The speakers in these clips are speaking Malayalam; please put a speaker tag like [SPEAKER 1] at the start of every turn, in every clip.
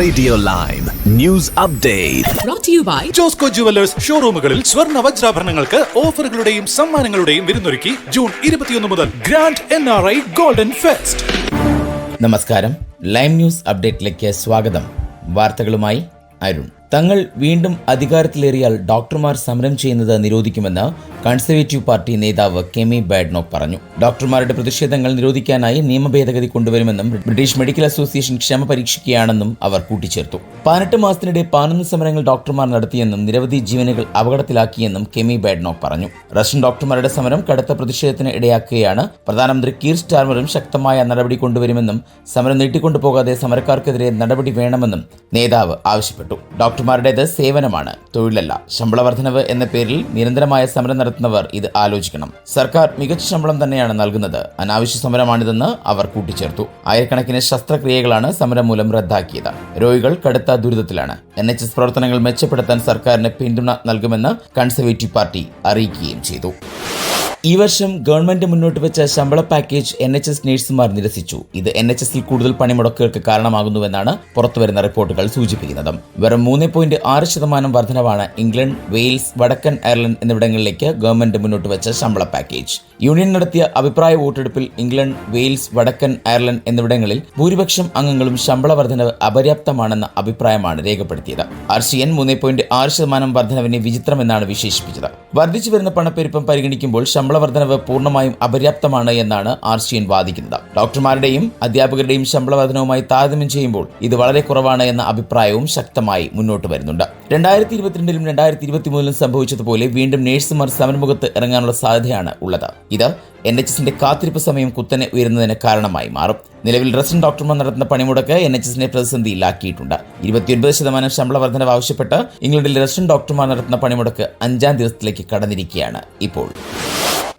[SPEAKER 1] Radio live news update
[SPEAKER 2] brought to you by
[SPEAKER 3] Josco jewellers ഷോറൂമുകളിൽ സ്വർണ്ണ വജ്രാഭരണങ്ങൾക്ക് ഓഫറുകളുടെയും സമ്മാനങ്ങളുടെയും വിരുന്നൊരുക്കി ജൂൺ 21 മുതൽ ഗ്രാൻഡ് NRI ഗോൾഡൻ ഫെസ്റ്റ്.
[SPEAKER 4] നമസ്കാരം, ലൈവ് ന്യൂസ് അപ്ഡേറ്റിലേക്ക് സ്വാഗതം. വാർത്തകളുമായി അരുൺ. തങ്ങൾ വീണ്ടും അധികാരത്തിലേറിയാൽ ഡോക്ടർമാർ സമരം ചെയ്യുന്നത് നിരോധിക്കുമെന്ന് കൺസർവേറ്റീവ് പാർട്ടി നേതാവ് കെമി ബാഡ്നോക്ക് പറഞ്ഞു. ഡോക്ടർമാരുടെ പ്രതിഷേധങ്ങൾ നിരോധിക്കാനായി നിയമഭേദഗതി കൊണ്ടുവരുമെന്നും ബ്രിട്ടീഷ് മെഡിക്കൽ അസോസിയേഷൻ ക്ഷമ പരീക്ഷിക്കുകയാണെന്നും അവർ കൂട്ടിച്ചേർത്തു. 18 മാസത്തിനിടെ 11 സമരങ്ങൾ ഡോക്ടർമാർ നടത്തിയെന്നും നിരവധി ജീവനുകൾ അപകടത്തിലാക്കിയെന്നും കെമി ബാഡ്നോക്ക് പറഞ്ഞു. റഷ്യൻ ഡോക്ടർമാരുടെ സമരം കടുത്ത പ്രതിഷേധത്തിന് ഇടയാക്കുകയാണ്. പ്രധാനമന്ത്രി കീർ സ്റ്റാർമറും ശക്തമായ നടപടി കൊണ്ടുവരുമെന്നും സമരം നീട്ടിക്കൊണ്ടുപോകാതെ സമരക്കാർക്കെതിരെ നടപടി വേണമെന്നും നേതാവ് ആവശ്യപ്പെട്ടു. ഡോക്ടർമാരുടേത് സേവനമാണ്, തൊഴിലല്ല. ശമ്പള വർധനവ് എന്ന പേരിൽ നിരന്തരമായ സമരം നടത്തുന്നവർ ഇത് ആലോചിക്കണം. സർക്കാർ മികച്ച ശമ്പളം തന്നെയാണ് നൽകുന്നത്. അനാവശ്യ സമരമാണിതെന്ന് അവർ കൂട്ടിച്ചേർത്തു. ആയിരക്കണക്കിന് ശസ്ത്രക്രിയകളാണ് സമരം മൂലം റദ്ദാക്കിയത്. രോഗികൾ കടുത്ത ദുരിതത്തിലാണ്. NHS പ്രവർത്തനങ്ങൾ മെച്ചപ്പെടുത്താൻ സർക്കാരിന് പിന്തുണ നൽകുമെന്ന് കൺസർവേറ്റീവ് പാർട്ടി അറിയിക്കുകയും ചെയ്തു. ഈ വർഷം ഗവൺമെന്റ് മുന്നോട്ട് വെച്ച ശമ്പള പാക്കേജ് NHS നഴ്സുമാർ നിരസിച്ചു. ഇത് NHSൽ കൂടുതൽ പണിമുടക്കുകൾക്ക് കാരണമാകുന്നുവെന്നാണ് പുറത്തുവരുന്ന റിപ്പോർട്ടുകൾ സൂചിപ്പിക്കുന്നത്. വെറും 3.6% വർധനവാണ് ഇംഗ്ലണ്ട്, വെയിൽസ്, വടക്കൻ അയർലൻഡ് എന്നിവിടങ്ങളിലേക്ക് ഗവൺമെന്റ് മുന്നോട്ട് വെച്ച ശമ്പള പാക്കേജ്. യൂണിയൻ നടത്തിയ അഭിപ്രായ വോട്ടെടുപ്പിൽ ഇംഗ്ലണ്ട്, വെയിൽസ്, വടക്കൻ അയർലൻഡ് എന്നിവിടങ്ങളിൽ ഭൂരിപക്ഷം അംഗങ്ങളും ശമ്പള വർധനവ് അപര്യാപ്തമാണെന്ന അഭിപ്രായമാണ് രേഖപ്പെടുത്തിയത്. RCN 3.6% വർധനവിനെ വിചിത്രമെന്നാണ് വിശേഷിപ്പിച്ചത്. വർദ്ധിച്ചു വരുന്ന പണപ്പെരുപ്പം പരിഗണിക്കുമ്പോൾ ശമ്പള വർധനവ് പൂർണ്ണമായും അപര്യാപ്തമാണ് എന്നാണ് RCN വാദിക്കുന്നത്. ഡോക്ടർമാരുടെയും അധ്യാപകരുടെയും ശമ്പള വർധനവുമായി താരതമ്യം ചെയ്യുമ്പോൾ ഇത് വളരെ കുറവാണ് എന്ന അഭിപ്രായവും ശക്തമായി മുന്നോട്ട് വരുന്നുണ്ട്. 2022-ലും 2023-ലും സംഭവിച്ചതുപോലെ വീണ്ടും നഴ്സുമാർ സമരമുഖത്ത് ഇറങ്ങാനുള്ള സാധ്യതയാണ് ഉള്ളത്. ഇത് NHSന്റെ കാത്തിരിപ്പ് സമയം കുത്തനെ ഉയരുന്നതിന് കാരണമായി മാറും. നിലവിൽ റെസിഡന്റ് ഡോക്ടർമാർ നടത്തുന്ന പണിമുടക്ക് NHSനെ പ്രതിസന്ധിയിലാക്കിയിട്ടുണ്ട്. 29% ശമ്പള വർധനവ് ആവശ്യപ്പെട്ട് ഇംഗ്ലണ്ടിലെ റെസിഡന്റ് ഡോക്ടർമാർ നടത്തുന്ന പണിമുടക്ക് 5-ാം ദിവസത്തിലേക്ക് കടന്നിരിക്കുകയാണ് ഇപ്പോൾ.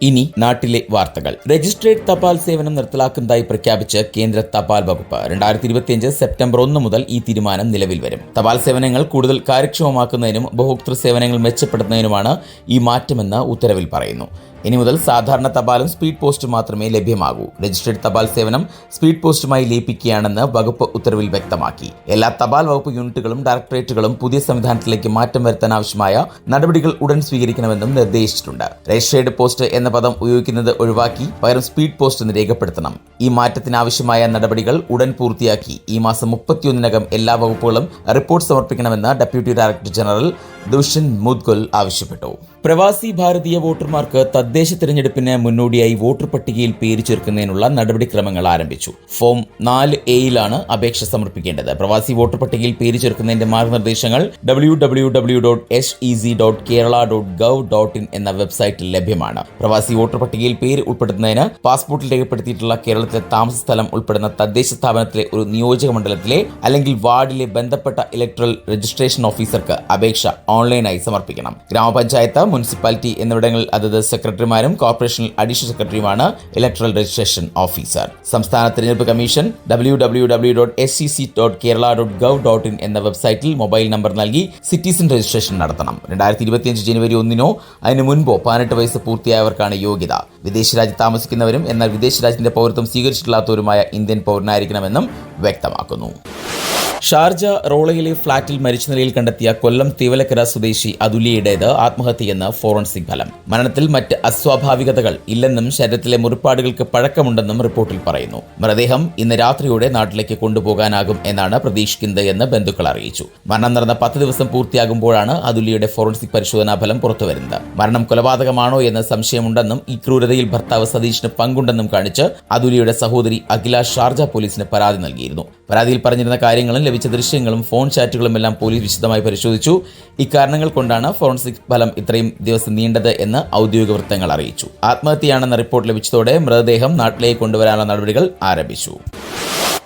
[SPEAKER 4] ഇനി നാട്ടിലെ വാർത്തകൾ. രജിസ്ട്രേഡ് തപാൽ സേവനം നിർത്തലാക്കുന്നതായി പ്രഖ്യാപിച്ച് കേന്ദ്ര തപാൽ വകുപ്പ്. 2025 സെപ്റ്റംബർ 1 മുതൽ ഈ തീരുമാനം നിലവിൽ വരും. തപാൽ സേവനങ്ങൾ കൂടുതൽ കാര്യക്ഷമമാക്കുന്നതിനും ഉപഭോക്തൃ സേവനങ്ങൾ മെച്ചപ്പെടുത്തുന്നതിനുമാണ് ഈ മാറ്റമെന്ന് ഉത്തരവിൽ പറയുന്നു. ഇനി മുതൽ സാധാരണ തപാലും സ്പീഡ് പോസ്റ്റും മാത്രമേ ലഭ്യമാകൂ. രജിസ്ട്രേഡ് തപാൽ സേവനം സ്പീഡ് പോസ്റ്റുമായി ലയിപ്പിക്കുകയാണെന്ന് വകുപ്പ് ഉത്തരവിൽ വ്യക്തമാക്കി. എല്ലാ തപാൽ വകുപ്പ് യൂണിറ്റുകളും ഡയറക്ടറേറ്റുകളും പുതിയ സംവിധാനത്തിലേക്ക് മാറ്റം വരുത്താൻ ആവശ്യമായ നടപടികൾ ഉടൻ സ്വീകരിക്കണമെന്നും നിർദ്ദേശിച്ചിട്ടുണ്ട്. രജിസ്ട്രേഡ് പോസ്റ്റ് എന്ന പദം ഉപയോഗിക്കുന്നത് ഒഴിവാക്കി പകരം സ്പീഡ് പോസ്റ്റ് എന്ന് രേഖപ്പെടുത്തണം. ഈ മാറ്റത്തിനാവശ്യമായ നടപടികൾ ഉടൻ പൂർത്തിയാക്കി ഈ മാസം 31-നകം എല്ലാ വകുപ്പുകളും റിപ്പോർട്ട് സമർപ്പിക്കണമെന്ന് deputy director general Dushyant Mudgal ആവശ്യപ്പെട്ടു. പ്രവാസി ഭാരതീയ വോട്ടർമാർക്ക് തദ്ദേശ തിരഞ്ഞെടുപ്പിന് മുന്നോടിയായി വോട്ടർ പട്ടികയിൽ പേര് ചേർക്കുന്നതിനുള്ള നടപടിക്രമങ്ങൾ ആരംഭിച്ചു. ഫോം 4A-ലാണ് അപേക്ഷ സമർപ്പിക്കേണ്ടത്. പ്രവാസി വോട്ടർ പട്ടികയിൽ പേര് ചേർക്കുന്നതിന്റെ മാർഗനിർദ്ദേശങ്ങൾ www.sez.kerala.gov.in എന്ന വെബ്സൈറ്റിൽ ലഭ്യമാണ്. പ്രവാസി വോട്ടർ പട്ടികയിൽ പേര് ഉൾപ്പെടുത്തുന്നതിന് പാസ്പോർട്ടിൽ രേഖപ്പെടുത്തിയിട്ടുള്ള കേരളത്തിലെ താമസ സ്ഥലം ഉൾപ്പെടുന്ന തദ്ദേശ സ്ഥാപനത്തിലെ ഒരു നിയോജക മണ്ഡലത്തിലെ അല്ലെങ്കിൽ വാർഡിലെ ബന്ധപ്പെട്ട ഇലക്ടറൽ രജിസ്ട്രേഷൻ ഓഫീസർക്ക് അപേക്ഷ ഓൺലൈനായി സമർപ്പിക്കണം. ഗ്രാമപഞ്ചായത്ത്, മുനിസിപ്പാലിറ്റി എന്നിവിടങ്ങളിൽ അതത് സെക്രട്ടറിമാരും കോർപ്പറേഷനിൽ അഡീഷണൽ സെക്രട്ടറിയുമാണ് ഇലക്ടറൽ രജിസ്ട്രേഷൻ ഓഫീസർ. സംസ്ഥാന തിരഞ്ഞെടുപ്പ് കമ്മീഷൻ www.sec.kerala.gov.in എന്ന വെബ്സൈറ്റിൽ മൊബൈൽ നമ്പർ നൽകി സിറ്റിസൺ രജിസ്ട്രേഷൻ നടത്തണം. 2025 ജനുവരി 1-നോ അതിനു മുൻപോ 18 വയസ്സ് പൂർത്തിയായവർക്കാണ് യോഗ്യത. വിദേശ രാജ്യത്ത് താമസിക്കുന്നവരും എന്നാൽ വിദേശ രാജ്യത്തിന്റെ പൗരത്വം സ്വീകരിച്ചിട്ടില്ലാത്തവരുമായ ഇന്ത്യൻ പൗരനായിരിക്കണമെന്നും വ്യക്തമാക്കുന്നു. ഷാർജ റോളയിലെ ഫ്ളാറ്റിൽ മരിച്ച നിലയിൽ കണ്ടെത്തിയ കൊല്ലം തീവലക്കര സ്വദേശി അതുലിയുടേത് ആത്മഹത്യയെന്ന് ഫോറൻസിക് ഫലം. മരണത്തിൽ മറ്റ് അസ്വാഭാവികതകൾ ഇല്ലെന്നും ശരീരത്തിലെ മുറിപ്പാടുകൾക്ക് പഴക്കമുണ്ടെന്നും റിപ്പോർട്ടിൽ പറയുന്നു. മൃതദേഹം ഇന്ന് രാത്രിയോടെ നാട്ടിലേക്ക് കൊണ്ടുപോകാനാകും എന്നാണ് പ്രതീക്ഷിക്കുന്നത് എന്ന് ബന്ധുക്കൾ അറിയിച്ചു. മരണം നടന്ന 10 ദിവസം പൂർത്തിയാകുമ്പോഴാണ് അതുലിയുടെ ഫോറൻസിക് പരിശോധനാ ഫലം പുറത്തുവരുന്നത്. മരണം കൊലപാതകമാണോ എന്ന് സംശയമുണ്ടെന്നും ഈ ക്രൂരതയിൽ ഭർത്താവ് സതീഷിന് പങ്കുണ്ടെന്നും കാണിച്ച് അതുലിയുടെ സഹോദരി അഖില ഷാർജ പോലീസിന് പരാതി നൽകിയിരുന്നു. പരാതിയിൽ പറഞ്ഞിരുന്ന കാര്യങ്ങളും ലഭിച്ച ദൃശ്യങ്ങളും ഫോൺ ചാറ്റുകളും എല്ലാം പോലീസ് വിശദമായി പരിശോധിച്ചു. ഇക്കാരണങ്ങൾ കൊണ്ടാണ് ഫോറൻസിക് ഫലം ഇത്രയും ദിവസം നീണ്ടത് എന്ന് ഔദ്യോഗിക വൃത്തങ്ങൾ അറിയിച്ചു. ആത്മഹത്യയാണെന്ന റിപ്പോർട്ട് ലഭിച്ചതോടെ മൃതദേഹം നാട്ടിലേക്ക് കൊണ്ടുവരാനുള്ള നടപടികൾ ആരംഭിച്ചു.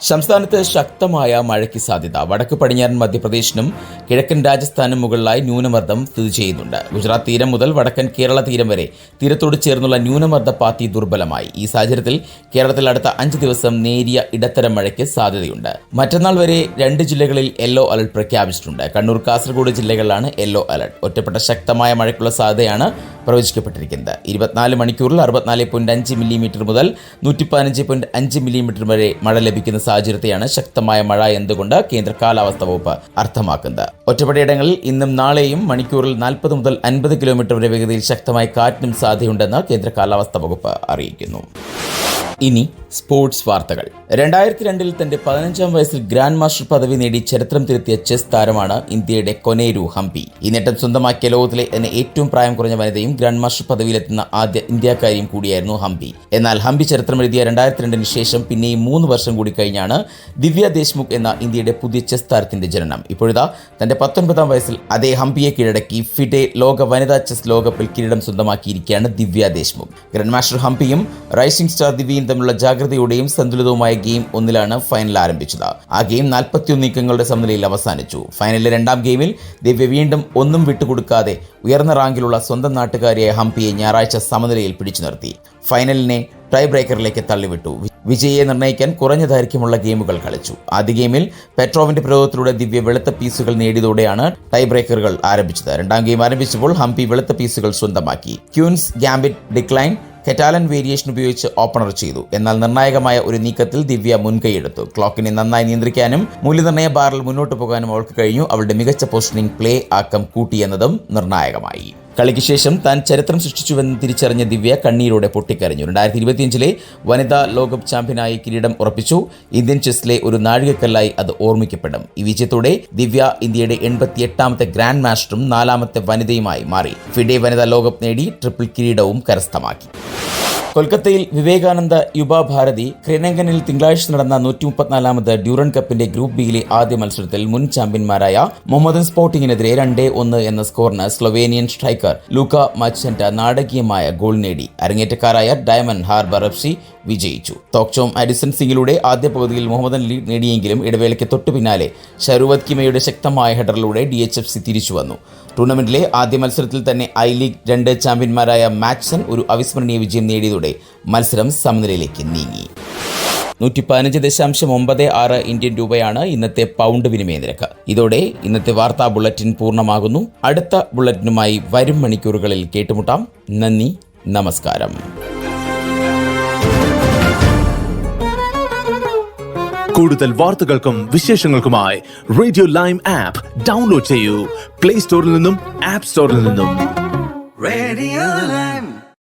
[SPEAKER 4] സംസ്ഥാനത്ത് ശക്തമായ മഴയ്ക്ക് സാധ്യത. വടക്ക് പടിഞ്ഞാറൻ മധ്യപ്രദേശിനും കിഴക്കൻ രാജസ്ഥാനും മുകളിലായി ന്യൂനമർദ്ദം സ്ഥിതി ചെയ്യുന്നുണ്ട്. ഗുജറാത്ത് തീരം മുതൽ വടക്കൻ കേരള തീരം വരെ തീരത്തോട് ചേർന്നുള്ള ന്യൂനമർദ്ദ പാത്തി ദുർബലമായി. ഈ സാഹചര്യത്തിൽ കേരളത്തിൽ അടുത്ത 5 ദിവസം നേരിയ ഇടത്തരം മഴയ്ക്ക് സാധ്യതയുണ്ട്. മറ്റന്നാൾ വരെ 2 ജില്ലകളിൽ യെല്ലോ അലർട്ട് പ്രഖ്യാപിച്ചിട്ടുണ്ട്. കണ്ണൂർ, കാസർഗോഡ് ജില്ലകളിലാണ് യെല്ലോ അലർട്ട്. ഒറ്റപ്പെട്ട ശക്തമായ മഴയ്ക്കുള്ള സാധ്യതയാണ് പ്രവചിക്കപ്പെട്ടിരിക്കുന്നത്. 24 മണിക്കൂറിൽ 64.5 മില്ലിമീറ്റർ മുതൽ 115.5 മില്ലിമീറ്റർ വരെ മഴ ലഭിക്കുന്ന സാഹചര്യത്തെയാണ് ശക്തമായ മഴ എന്തുകൊണ്ട് കേന്ദ്ര കാലാവസ്ഥാ വകുപ്പ് അർത്ഥമാക്കുന്നത്. ഒറ്റപ്പെട്ടയിടങ്ങളിൽ ഇന്നും നാളെയും മണിക്കൂറിൽ 40 മുതൽ 50 കിലോമീറ്റർ വരെ വേഗതയിൽ ശക്തമായ കാറ്റിനും സാധ്യതയുണ്ടെന്ന് കേന്ദ്ര കാലാവസ്ഥാ വകുപ്പ് അറിയിക്കുന്നു. ഇനി സ്പോർട്സ് വാർത്തകൾ. 2002 തന്റെ 15-ാം വയസ്സിൽ ഗ്രാൻഡ് മാസ്റ്റർ പദവി നേടി ചരിത്രം തിരുത്തിയ ചെസ് താരമാണ് ഇന്ത്യയുടെ കൊനേരു ഹംപി. ഈ നേട്ടം സ്വന്തമാക്കിയ ലോകത്തിലെ തന്നെ ഏറ്റവും പ്രായം കുറഞ്ഞ വനിതയും ഗ്രാൻഡ് മാസ്റ്റർ പദവിയിലെത്തുന്ന ആദ്യ ഇന്ത്യക്കാരിയും കൂടിയായിരുന്നു ഹംപി. എന്നാൽ ഹംപി ചരിത്രം എഴുതിയ 2002 ശേഷം പിന്നെയും 3 വർഷം കൂടി കഴിഞ്ഞാണ് ദിവ്യ ദേശ്മുഖ് എന്ന ഇന്ത്യയുടെ പുതിയ ചെസ് താരത്തിന്റെ ജനനം. ഇപ്പോഴിതാ തന്റെ 19-ാം വയസ്സിൽ അതേ ഹംപിയെ കീഴടക്കി ഫിഡെ ലോക വനിതാ ചെസ് ലോകകപ്പിൽ കിരീടം സ്വന്തമാക്കിയിരിക്കുകയാണ് ദിവ്യ ദേശ്മുഖ്. ഗ്രാൻഡ് മാസ്റ്റർ ഹംപിയും റൈസിംഗ് സ്റ്റാർ ദിവ്യയും തമ്മിലുള്ള ജാഗ്രതയോടെയും സന്തുലിതവുമായ ഗെയിം 1-ലാണ് ഫൈനൽ ആരംഭിച്ചത്. ആ ഗെയിം 41 നീക്കങ്ങളുടെ സമനിലയിൽ അവസാനിച്ചു. ഫൈനലിലെ 2ാം ഗെയിമിൽ ദിവ്യ വീണ്ടും ഒന്നും വിട്ടുകൊടുക്കാതെ ഉയർന്ന റാങ്കിലുള്ള സ്വന്തം നാട്ടുകാരിയായ ഹംപിയെ ഞായറാഴ്ച സമനിലയിൽ പിടിച്ചു നിർത്തി. ഫൈനലിനെ ടൈ ബ്രേക്കറിലേക്ക് തള്ളിവിട്ടു. വിജയിയെ നിർണ്ണയിക്കാൻ കുറഞ്ഞ ദൈർഘ്യമുള്ള ഗെയിമുകൾ കളിച്ചു. ആദ്യ ഗെയിമിൽ പെട്രോവിന്റെ പ്രയോഗത്തിലൂടെ ദിവ്യ വെളുത്ത പീസുകൾ നേടിയതോടെയാണ് ടൈ ബ്രേക്കറുകൾ ആരംഭിച്ചത്. 2ാം ഗെയിം ആരംഭിച്ചപ്പോൾ ഹംപി വെളുത്ത പീസുകൾ സ്വന്തമാക്കി. ക്യൂൻസ് ഗാംബിറ്റ് ഡിക്ലൈൻ കെറ്റാലൻ വേരിയേഷൻ ഉപയോഗിച്ച് ഓപ്പണർ ചെയ്തു. എന്നാൽ നിർണായകമായ ഒരു നീക്കത്തിൽ ദിവ്യ മുൻകൈയെടുത്തു. ക്ലോക്കിനെ നന്നായി നിയന്ത്രിക്കാനും മൂല്യനിർണ്ണയ ബാറിൽ മുന്നോട്ട് പോകാനും അവൾക്ക് കഴിഞ്ഞു. അവളുടെ മികച്ച പൊസിഷനിങ് പ്ലേ ആക്കം കൂട്ടിയെന്നതും നിർണായകമായി. കളിക്ക് ശേഷം താൻ ചരിത്രം സൃഷ്ടിച്ചുവെന്ന് തിരിച്ചറിഞ്ഞ ദിവ്യ കണ്ണീരോടെ പൊട്ടിക്കരഞ്ഞു. 2025 വനിതാ ലോകകപ്പ് ചാമ്പ്യനായി കിരീടം ഉറപ്പിച്ചു. ഇന്ത്യൻ ചെസ്സിലെ ഒരു നാഴികക്കല്ലായി അത് ഓർമ്മിക്കപ്പെടും. ഈ വിജയത്തോടെ ദിവ്യ ഇന്ത്യയുടെ 88ാമത്തെ ഗ്രാൻഡ് മാസ്റ്ററും 4ാമത്തെ വനിതയുമായി മാറി. ഫിഡെ വനിതാ ലോകകപ്പ് നേടി ട്രിപ്പിൾ കിരീടവും കരസ്ഥമാക്കി. കൊൽക്കത്തയിൽ വിവേകാനന്ദ യുവ ഭാരതി ക്രിനങ്കനിൽ തിങ്കളാഴ്ച നടന്ന 134ാമത് ഡ്യൂറൻ കപ്പിന്റെ ഗ്രൂപ്പ് ബിയിലെ ആദ്യ മത്സരത്തിൽ മുൻ ചാമ്പ്യന്മാരായ മുഹമ്മദൻ സ്പോർട്ടിങ്ങിനെതിരെ 2-1 എന്ന സ്കോറിന് സ്ലൊവേനിയൻ സ്ട്രൈക്കർ ലൂക്ക മച്ചന്റ നാടകീയമായ ഗോൾ നേടി. അരങ്ങേറ്റക്കാരായ ഡയമണ്ട് ഹാർബർ FC വിജയിച്ചു. തോക്ചോം അരിസൺ സിംഗിലൂടെ ആദ്യ പകുതിയിൽ മുഹമ്മദൻ ലീഡ് നേടിയെങ്കിലും ഇടവേളയ്ക്ക് തൊട്ടു പിന്നാലെ ഷരുവത് കിമയുടെ ശക്തമായ ഹെഡറിലൂടെ DHFC തിരിച്ചു വന്നു. ടൂർണമെന്റിലെ ആദ്യ മത്സരത്തിൽ തന്നെ I-League 2 ചാമ്പ്യന്മാരായ മാച്ച്സൺ ഒരു അവിസ്മരണീയ വിജയം നേടിയതോടെ മത്സരം സമനിലയിലേക്ക് നീങ്ങി. 115.96 ഇന്ത്യൻ രൂപയാണ് ഇന്നത്തെ പൗണ്ട് വിനിമയ നിരക്ക്. ഇതോടെ ഇന്നത്തെ വാർത്താ ബുള്ളറ്റിൻ പൂർണ്ണമാകുന്നു. അടുത്ത ബുള്ളറ്റിനുമായി വരും മണിക്കൂറുകളിൽ കേട്ടുമുട്ടാം. നന്ദി, നമസ്കാരം.
[SPEAKER 1] കൂടുതൽ വാർത്തകൾക്കും വിശേഷങ്ങൾക്കുമായി റേഡിയോ ലൈം ആപ്പ് ഡൗൺലോഡ് ചെയ്യൂ. പ്ലേ സ്റ്റോറിൽ നിന്നും ആപ്പ് സ്റ്റോറിൽ നിന്നും.
[SPEAKER 2] Radio Lime.